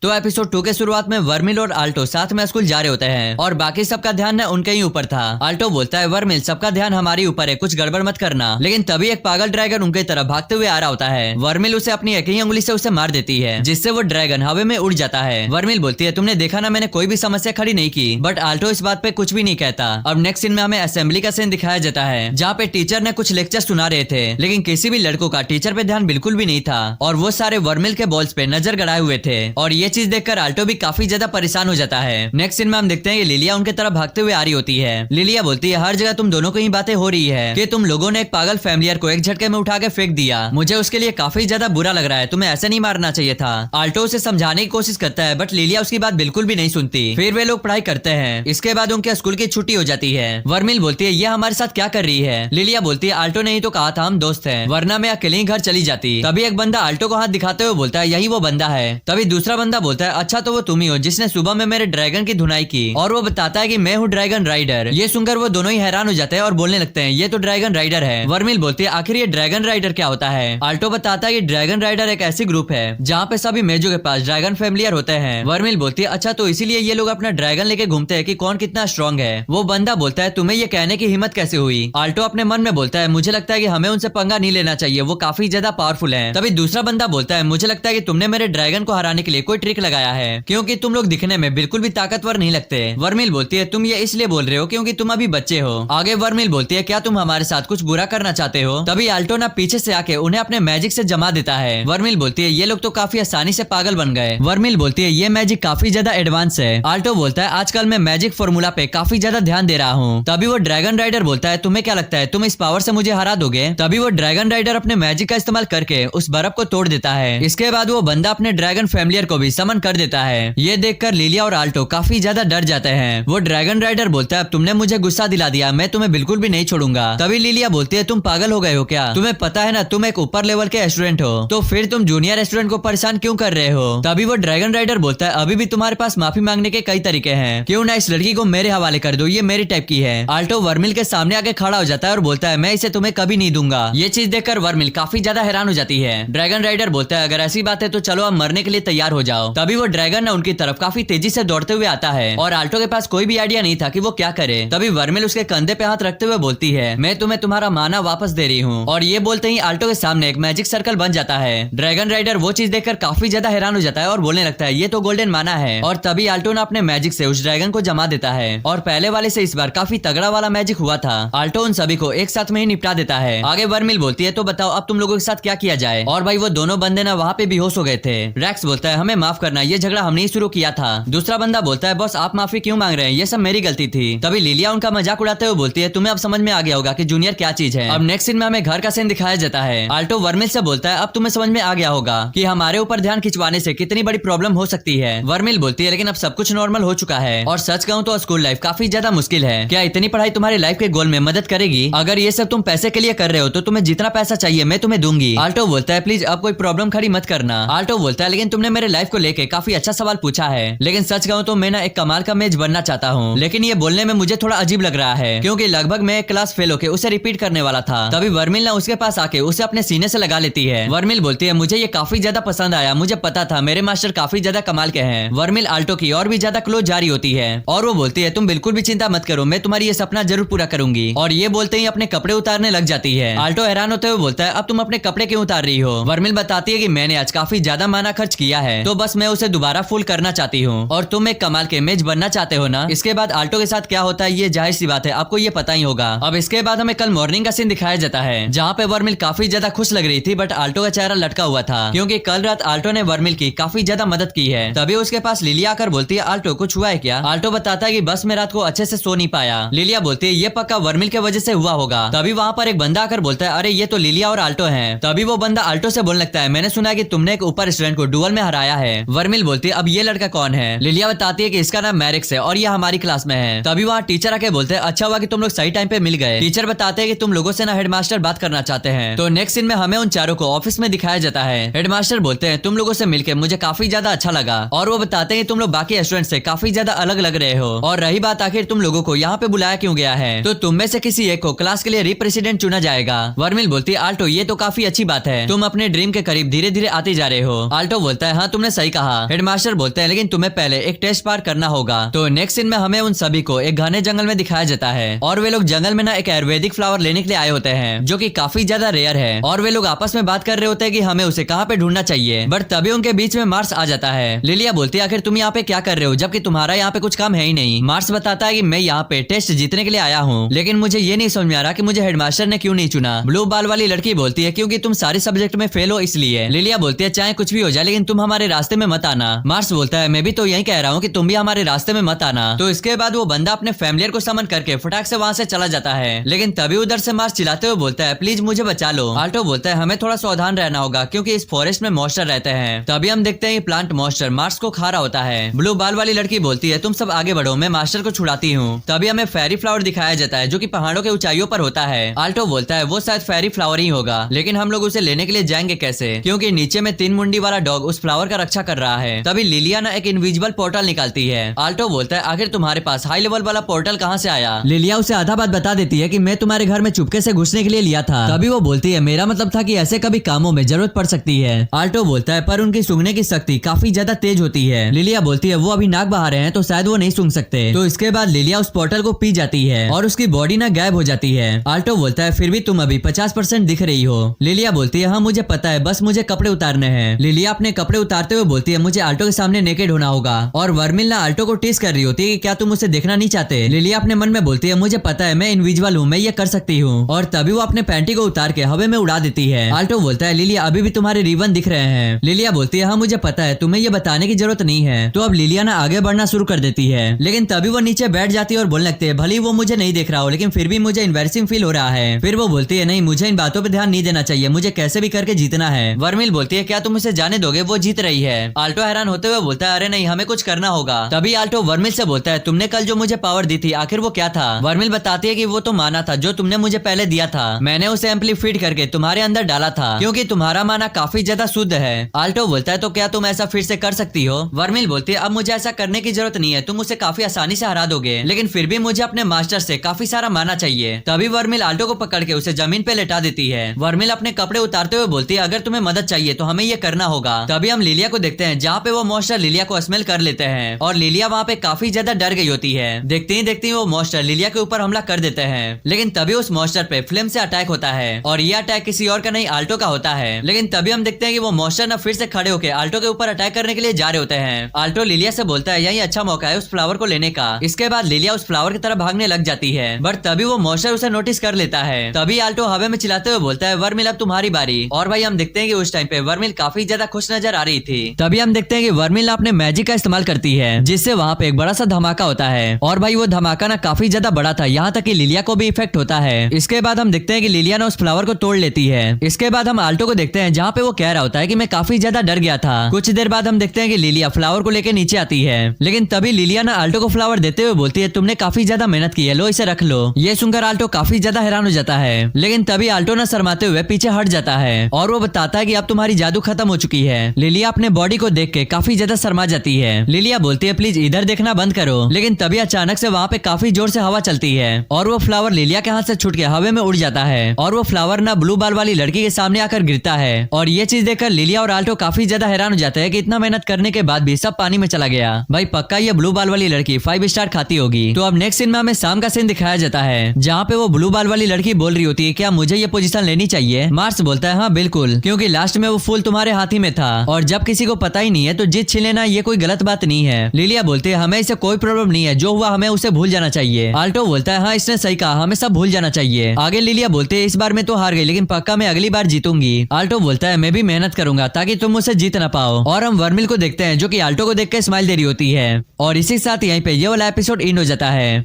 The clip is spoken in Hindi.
तो एपिसोड 2 के शुरुआत में वर्मिल और आल्टो साथ में स्कूल जा रहे होते हैं और बाकी सबका ध्यान न उनके ही ऊपर था। आल्टो बोलता है वर्मिल सबका ध्यान हमारे ऊपर है, कुछ गड़बड़ मत करना। लेकिन तभी एक पागल ड्रैगन उनके तरफ भागते हुए आ रहा होता है। वर्मिल उसे अपनी एक ही अंगुली से उसे मार देती है, जिससे वो ड्रैगन हवा में उड़ जाता है। वर्मिल बोलती है तुमने देखा ना, मैंने कोई भी समस्या खड़ी नहीं की। बट आल्टो इस बात पे कुछ भी नहीं कहता। अब नेक्स्ट सीन में हमें असेंबली का सीन दिखाया जाता है, जहाँ पे टीचर ने कुछ लेक्चर सुना रहे थे, लेकिन किसी भी लड़कों का टीचर पे ध्यान बिल्कुल भी नहीं था और वो सारे वर्मिल के बॉल्स पे नजर गड़ाए हुए थे। और ये चीज देखकर आल्टो भी काफी ज्यादा परेशान हो जाता है। नेक्स्ट सीन में हम देखते हैं कि लिलिया उनके तरफ भागते हुए आ रही होती है। लिलिया बोलती है हर जगह तुम दोनों को ही बातें हो रही है कि तुम लोगों ने एक पागल फैमिलियर को एक झटके में उठा के फेंक दिया। मुझे उसके लिए काफी ज्यादा बुरा लग रहा है, तुम्हें ऐसे नहीं मारना चाहिए था। आल्टो उसे समझाने की कोशिश करता है बट लिलिया उसकी बात बिल्कुल भी नहीं सुनती। फिर वे लोग पढ़ाई करते हैं। इसके बाद उनके स्कूल की छुट्टी हो जाती है। वर्मिल बोलती है ये हमारे साथ क्या कर रही है। लिलिया बोलती है आल्टो ने ही तो कहा था हम दोस्त हैं, वरना मैं अकेले ही घर चली जाती। तभी एक बंदा आल्टो को हाथ दिखाते हुए बोलता है यही वो बंदा है। तभी दूसरा बंदा बोलता है अच्छा तो वो तुम ही हो जिसने सुबह में मेरे ड्रैगन की धुनाई की। और वो बताता है कि मैं हूँ ड्रैगन राइडर। ये सुनकर वो दोनों ही हैरान हो जाते हैं और बोलने लगते हैं ये तो ड्रैगन राइडर है। वर्मिल बोलती है आखिर ये ड्रैगन राइडर क्या होता है। आल्टो बताता है कि ड्रैगन राइडर एक ऐसी ग्रुप है जहाँ पे सभी मेजो के पास ड्रैगन फैमिलियर होते हैं। वर्मिल बोलती है अच्छा तो इसीलिए ये लोग अपना ड्रैगन लेके घूमते हैं कि कौन कितना स्ट्रॉन्ग है। वो बंदा बोलता है तुम्हें ये कहने की हिम्मत कैसे हुई। आल्टो अपने मन में बोलता है मुझे लगता है कि हमें उनसे पंगा नहीं लेना चाहिए, वो काफी ज्यादा पावरफुल है। तभी दूसरा बंदा बोलता है मुझे लगता है कि तुमने मेरे ड्रैगन को हराने के लिए कोई ट्रिक लगाया है, क्योंकि तुम लोग दिखने में बिल्कुल भी ताकतवर नहीं लगते। वर्मिल बोलती है तुम ये इसलिए बोल रहे हो क्योंकि तुम अभी बच्चे हो। आगे वर्मिल बोलती है क्या तुम हमारे साथ कुछ बुरा करना चाहते हो। तभी आल्टो ना पीछे से आके उन्हें अपने मैजिक से जमा देता है। वर्मिल बोलती है ये लोग तो काफी आसानी से पागल बन गए। वर्मिल बोलती है ये मैजिक काफी ज्यादा एडवांस है। आल्टो बोलता है आजकल मैं मैजिक फॉर्मूला पे काफी ज्यादा ध्यान दे रहा हूँ। तभी वो ड्रैगन राइडर बोलता है तुम्हें क्या लगता है तुम इस पावर से मुझे हरा दोगे। तभी वो ड्रैगन राइडर अपने मैजिक का इस्तेमाल करके उस बर्फ को तोड़ देता है। इसके बाद वो बंदा अपने ड्रैगन फैमिलियर को भी समन कर देता है। ये देखकर लिलिया और आल्टो काफी ज्यादा डर जाते हैं। वो ड्रैगन राइडर बोलता है अब तुमने मुझे गुस्सा दिला दिया, मैं तुम्हें बिल्कुल भी नहीं छोड़ूंगा। तभी लिलिया बोलती है तुम पागल हो गए हो क्या, तुम्हें पता है ना तुम एक ऊपर लेवल के स्टूडेंट हो, तो फिर तुम जूनियर स्टूडेंट को परेशान क्यों कर रहे हो। तभी वो ड्रैगन राइडर बोलता है अभी भी तुम्हारे पास माफी मांगने के कई तरीके हैं, क्यों ना इस लड़की को मेरे हवाले कर दो, ये मेरी टाइप की है। आल्टो वर्मिल के सामने आके खड़ा हो जाता है और बोलता है मैं इसे तुम्हें कभी नहीं दूंगा। ये चीज देखकर वर्मिल काफी ज्यादा हैरान हो जाती है। ड्रैगन राइडर बोलता है अगर ऐसी बात है तो चलो अब मरने के लिए तैयार हो जाओ। तभी वो ड्रैगन ना उनकी तरफ काफी तेजी से दौड़ते हुए आता है और आल्टो के पास कोई भी आइडिया नहीं था कि वो क्या करे। तभी वर्मिल उसके कंधे पे हाथ रखते हुए बोलती है मैं तुम्हें तुम्हारा माना वापस दे रही हूँ। और ये बोलते ही आल्टो के सामने एक मैजिक सर्कल बन जाता है। ड्रैगन राइडर वो चीज देखकर काफी ज्यादा हैरान हो जाता है और बोलने लगता है ये तो गोल्डन माना है। और तभी आल्टो ने अपने मैजिक से उस ड्रैगन को जमा देता है और पहले वाले से इस बार काफी तगड़ा वाला मैजिक हुआ था। आल्टो उन सभी को एक साथ में ही निपटा देता है। आगे वर्मिल बोलती है तो बताओ अब तुम लोगों के साथ क्या किया जाए। और भाई वो दोनों बंदे ना वहाँ पे बेहोश हो गए थे। रैक्स बोलता है हमें माफ करना, ये झगड़ा हमने ही शुरू किया था। दूसरा बंदा बोलता है बॉस आप माफी क्यों मांग रहे हैं, ये सब मेरी गलती थी। तभी लिलिया उनका मजाक उड़ाते हुए बोलती है तुम्हें अब समझ में आ गया होगा कि जूनियर क्या चीज है। अब नेक्स्ट सीन में हमें घर का सीन दिखाया जाता है। आल्टो वर्मिल से बोलता है अब तुम्हें समझ में आ गया होगा कि हमारे ऊपर ध्यान खिंचवाने से कितनी बड़ी प्रॉब्लम हो सकती है। वर्मिल बोलती है लेकिन अब सब कुछ नॉर्मल हो चुका है और सच कहूँ तो स्कूल लाइफ काफी ज्यादा मुश्किल है। क्या इतनी पढ़ाई तुम्हारी लाइफ के गोल में मदद करेगी। अगर ये सब तुम पैसे के लिए कर रहे हो तो तुम्हें जितना पैसा चाहिए मैं तुम्हें दूंगी। आल्टो बोलता है प्लीज अब कोई प्रॉब्लम खड़ी मत करना। आल्टो बोलता है लेकिन तुमने मेरे लाइफ को लेके काफी अच्छा सवाल पूछा है, लेकिन सच कहूँ तो मैं ना एक कमाल का मेज बनना चाहता हूँ, लेकिन ये बोलने में मुझे थोड़ा अजीब लग रहा है क्योंकि लगभग मैं एक क्लास फेल होके उसे रिपीट करने वाला था। तभी वर्मिल ना उसके पास आके उसे अपने सीने से लगा लेती है। वर्मिल बोलती है मुझे ये काफी ज्यादा पसंद आया, मुझे पता था मेरे मास्टर काफी ज्यादा कमाल के हैं। वर्मिल आल्टो की और भी ज्यादा क्लोज जारी होती है और वो बोलती है तुम बिल्कुल भी चिंता मत करो, मैं तुम्हारी ये सपना जरूर पूरा करूंगी। और ये बोलते ही अपने कपड़े उतारने लग जाती है। आल्टो हैरान होते हुए बोलता है अब तुम अपने कपड़े क्यों उतार रही हो। वर्मिल बताती है कि मैंने आज काफी ज्यादा माना खर्च किया है तो बस मैं उसे दोबारा फुल करना चाहती हूँ और तुम एक कमाल के मेज बनना चाहते हो ना। इसके बाद आल्टो के साथ क्या होता है ये जाहिर सी बात है आपको ये पता ही होगा। अब इसके बाद हमें कल मॉर्निंग का सीन दिखाया जाता है जहाँ पे वर्मिल काफी ज्यादा खुश लग रही थी बट आल्टो का चेहरा लटका हुआ था क्योंकि कल रात आल्टो ने वर्मिल की काफी ज्यादा मदद की है। तभी उसके पास लिलिया आकर बोलती है आल्टो कुछ हुआ है क्या। आल्टो बताता है कि बस मैं रात को अच्छे से सो नहीं पाया। लिलिया बोलती है ये पक्का वर्मिल के वजह से हुआ होगा। तभी वहाँ पर एक बंदा आकर बोलता है अरे ये तो लिलिया और आल्टो है। तभी वो बंदा आल्टो से बोलने लगता है मैंने सुना है कि तुमने एक ऊपर स्टूडेंट को डुअल में हराया है। वर्मिल बोलती है अब ये लड़का कौन है। लिलिया बताती है कि इसका नाम मैरिक्स है और ये हमारी क्लास में है। तभी वहाँ टीचर आके बोलते हैं अच्छा हुआ कि तुम लोग सही टाइम पे मिल गए। टीचर बताते हैं कि तुम लोगों से ना हेडमास्टर बात करना चाहते हैं। तो नेक्स्ट सीन में हमें उन चारों को ऑफिस में दिखाया जाता है। हेडमास्टर बोलते हैं तुम लोगों से मिलकर मुझे काफी ज्यादा अच्छा लगा और वो बताते हैं तुम लोग बाकी स्टूडेंट से काफी ज्यादा अलग लग रहे हो और रही बात आखिर तुम लोगों को यहाँ पे बुलाया क्यों गया है, तो तुम में से किसी एक को क्लास के लिए रिप्रेजेंटेंट चुना जाएगा। वर्मिल बोलती है आल्टो ये तो काफी अच्छी बात है, तुम अपने ड्रीम के करीब धीरे धीरे आते जा रहे हो। आल्टो बोलता है हाँ तुमने सही कहा। हेडमास्टर बोलते हैं लेकिन तुम्हें पहले एक टेस्ट पार करना होगा। तो नेक्स्ट सीन में हमें उन सभी को एक घने जंगल में दिखाया जाता है और वे लोग जंगल में ना एक आयुर्वेदिक फ्लावर लेने के लिए आए होते हैं जो कि काफी ज्यादा रेयर है और वे लोग आपस में बात कर रहे होते हैं कि हमें उसे कहाँ पे ढूंढना चाहिए। बट तभी उनके बीच में मार्स आ जाता है। लिलिया बोलती है आखिर तुम यहाँ पे क्या कर रहे हो जबकि तुम्हारा यहाँ पे कुछ काम है ही नहीं। मार्स बताता है कि मैं यहाँ पे टेस्ट जीतने के लिए आया हूँ लेकिन मुझे ये नहीं समझ में आ रहा कि मुझे हेडमास्टर ने क्यों नहीं चुना। ब्लू बाल वाली लड़की बोलती है क्योंकि तुम सारे सब्जेक्ट में फेल हो इसलिए। लिलिया बोलती है चाहे कुछ भी हो जाए लेकिन तुम हमारे रास्ते में मत आना। मार्स बोलता है मैं भी तो यही कह रहा हूँ कि तुम भी हमारे रास्ते में मत आना। तो इसके बाद वो बंदा अपने फैमिलियर को समन करके फटाक से वहाँ से चला जाता है लेकिन तभी उधर से मार्स चिल्लाते हुए बोलता है प्लीज मुझे बचा लो। आल्टो बोलता है हमें थोड़ा सावधान रहना होगा क्योंकि इस फॉरेस्ट में मॉन्स्टर रहते हैं। तभी हम देखते हैं प्लांट मॉन्स्टर मार्स को खा रहा होता है। ब्लू बाल वाली लड़की बोलती है तुम सब आगे बढ़ो मैं मास्टर को छुड़ाती हूँ। तभी हमें फेरी फ्लावर दिखाया जाता है जो कि पहाड़ों के ऊंचाइयों पर होता है। आल्टो बोलता है वो शायद फेरी फ्लावर ही होगा लेकिन हम लोग उसे लेने के लिए जाएंगे कैसे क्योंकि नीचे में 3 मुंडी वाला डॉग उस फ्लावर का रक्षा कर रहा है। तभी लिलिया ना एक इनविजिबल पोर्टल निकालती है। आल्टो बोलता है आखिर तुम्हारे पास हाई लेवल वाला पोर्टल कहाँ से आया। लिलिया उसे आधा बात बता देती है कि मैं तुम्हारे घर में चुपके से घुसने के लिए लिया था। तभी वो बोलती है मेरा मतलब था कि ऐसे कभी कामों में जरूरत पड़ सकती है। आल्टो बोलता है पर उनकी सूंघने की शक्ति काफी ज्यादा तेज होती है। लिलिया बोलती है वो अभी नाक बहा रहे हैं तो शायद वो नहीं सूंघ सकते। तो इसके बाद लिलिया उस पोर्टल को पी जाती है और उसकी बॉडी ना गायब हो जाती है। आल्टो बोलता है फिर भी तुम अभी 50% दिख रही हो। लिलिया बोलती है हाँ मुझे पता है बस मुझे कपड़े उतारने हैं। लिलिया अपने कपड़े उतारते हुए बोलती है मुझे आल्टो के सामने नेकेड होना होगा और वर्मिल ना आल्टो को टीज कर रही होती है कि क्या तुम उसे देखना नहीं चाहते। लिलिया अपने मन में बोलती है मुझे पता है मैं इनविजिबल हूँ मैं ये कर सकती हूँ और तभी वो अपने पैंटी को उतार के हवा में उड़ा देती है। आल्टो बोलता है लिलिया अभी भी तुम्हारे रिबन दिख रहे हैं। लिलिया बोलती है हाँ मुझे पता है तुम्हें ये बताने की जरूरत नहीं है। तो अब लिलिया ना आगे बढ़ना शुरू कर देती है लेकिन तभी वो नीचे बैठ जाती है और बोलने लगती है भले वो मुझे नहीं देख रहा हो लेकिन फिर भी मुझे इन्वेर्सिंग फील हो रहा है। फिर वो बोलती है नहीं मुझे इन बातों पे ध्यान नहीं देना चाहिए मुझे कैसे भी करके जीतना है। वर्मिल बोलती है क्या तुम उसे जाने दोगे वो जीत रही है। आल्टो हैरान होते हुए बोलता है अरे नहीं हमें कुछ करना होगा। तभी आल्टो वर्मिल से बोलता है तुमने कल जो मुझे पावर दी थी आखिर वो क्या था। वर्मिल बताती है कि वो तो माना था जो तुमने मुझे पहले दिया था मैंने उसे एम्पलीफाइड करके तुम्हारे अंदर डाला था क्योंकि तुम्हारा माना काफी ज्यादा शुद्ध है। आल्टो बोलता है तो क्या तुम ऐसा फिर से कर सकती हो। वर्मिल बोलती है अब मुझे ऐसा करने की जरूरत नहीं है तुम उसे काफी आसानी से हरा दोगे लेकिन फिर भी मुझे अपने मास्टर से काफी सारा माना चाहिए। तभी वर्मिल आल्टो को पकड़ के उसे जमीन पे लेटा देती है। वर्मिल अपने कपड़े उतारते हुए बोलती है अगर तुम्हें मदद चाहिए तो हमें ये करना होगा। तभी हम लिलिया को देखते हैं जहाँ पे वो मॉन्स्टर लिलिया को स्मेल कर लेते हैं और लिलिया वहाँ पे काफी ज्यादा डर गई होती है। देखते ही वो मॉन्स्टर लिलिया के ऊपर हमला कर देते हैं लेकिन तभी उस मॉन्स्टर पे फ्लेम से अटैक होता है और ये अटैक किसी और का नहीं आल्टो का होता है। लेकिन तभी हम देखते हैं कि वो मॉन्स्टर ना फिर से खड़े होकर आल्टो के ऊपर अटैक करने के लिए जा रहे होते हैं। आल्टो लिलिया से बोलता है यही अच्छा मौका है उस फ्लावर को लेने का। इसके बाद लिलिया उस फ्लावर की तरफ भागने लग जाती है बट तभी वो मॉन्स्टर उसे नोटिस कर लेता है। तभी आल्टो हवा में चिल्लाते हुए बोलता है वर्मिल अब तुम्हारी बारी। और भाई हम देखते हैं कि उस टाइम पे वर्मिल काफी ज्यादा खुश नजर आ रही थी। तभी हम देखते हैं कि वर्मिल अपने मैजिक का इस्तेमाल करती है जिससे वहाँ पे एक बड़ा सा धमाका होता है और भाई वो धमाका ना काफी ज्यादा बड़ा था यहाँ तक कि लिलिया को भी इफेक्ट होता है। इसके बाद हम देखते हैं कि लिलिया ना उस फ्लावर को तोड़ लेती है। इसके बाद हम आल्टो को देखते हैं जहाँ पे वो कह रहा होता है कि मैं काफी ज्यादा डर गया था। कुछ देर बाद हम देखते हैं कि लिलिया फ्लावर को लेकर नीचे आती है लेकिन तभी लिलिया ना आल्टो को फ्लावर देते हुए बोलती है तुमने काफी ज्यादा मेहनत की है लो इसे रख लो। ये सुनकर आल्टो काफी ज्यादा हैरान हो जाता है लेकिन तभी आल्टो ना शर्माते हुए पीछे हट जाता है और वो बताता है कि अब तुम्हारी जादू खत्म हो चुकी है। लिलिया अपने बॉडी को देख के काफी ज्यादा शर्मा जाती है। लिलिया बोलती है प्लीज इधर देखना बंद करो लेकिन तभी अचानक से वहाँ पे काफी जोर से हवा चलती है और वो फ्लावर लिलिया के हाथ से छूट के हवा में उड़ जाता है और वो फ्लावर ना ब्लू बाल वाली लड़की के सामने आकर गिरता है और ये चीज देखकर लिलिया और आल्टो काफी ज्यादा हैरान हो जाते हैं कि इतना मेहनत करने के बाद भी सब पानी में चला गया। भाई पक्का ये ब्लू बाल वाली लड़की 5 स्टार खाती होगी। तो अब नेक्स्ट सीन में हमें शाम का सीन दिखाया जाता है जहाँ पे वो ब्लू बाल वाली लड़की बोल रही होती है क्या मुझे ये पोजीशन लेनी चाहिए। मार्स बोलता है हाँ बिल्कुल क्योंकि लास्ट में वो फूल तुम्हारे हाथ ही में था और जब किसी को पता ही नहीं है तो जीत छीन लेना ये कोई गलत बात नहीं है। लिलिया बोलती है हमें इससे कोई प्रॉब्लम नहीं है जो हुआ हमें उसे भूल जाना चाहिए। आल्टो बोलता है हाँ इसने सही कहा हमें सब भूल जाना चाहिए। आगे लिलिया बोलते है इस बार मैं तो हार गई लेकिन पक्का मैं अगली बार जीतूंगी। आल्टो बोलता है मैं भी मेहनत करूंगा ताकि तुम मुझसे जीत ना पाओ। और हम वर्मिल को देखते हैं जो कि आल्टो को देख के स्माइल दे रही होती है और इसी के साथ यहीं पे ये वाला एपिसोड एंड हो जाता है।